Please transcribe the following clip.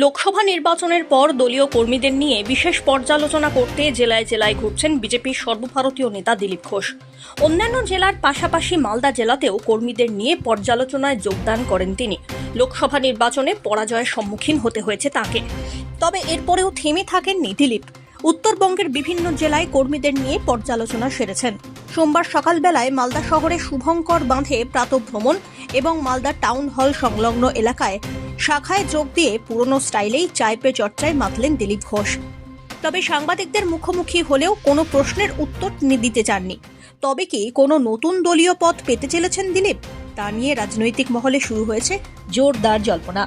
লোকসভা নির্বাচনের পর দলীয় কর্মীদের নিয়ে বিশেষ পর্যালোচনা করতে জেলায় জেলায় ঘুরছেন বিজেপির সর্বভারতীয় নেতা দিলীপ ঘোষ। অন্যান্য জেলার পাশাপাশি মালদা জেলাতেও কর্মীদের নিয়ে পর্যালোচনায় যোগদান করেন তিনি। লোকসভা নির্বাচনে পরাজয়ের সম্মুখীন হতে হয়েছে তাকে, তবে এরপরেও থেমে থাকেননি দিলীপ। উত্তরবঙ্গের বিভিন্ন জেলায় কর্মীদের নিয়ে পর্যালোচনা সেরেছেন। সোমবার সকালবেলায় মালদা শহরে শুভঙ্কর বাঁধে প্রাতঃভ্রমণ এবং মালদা টাউন হল সংলগ্ন এলাকায় শাখায় যোগ দিয়ে পুরনো স্টাইলেই চায় পে চর্চায় মাতলেন দিলীপ ঘোষ। তবে সাংবাদিকদের মুখোমুখি হলেও কোনো প্রশ্নের উত্তর দিতে চাননি। তবে কি কোনো নতুন দলীয় পদ পেতে চলেছেন দিলীপ, তা নিয়ে রাজনৈতিক মহলে শুরু হয়েছে জোরদার জল্পনা।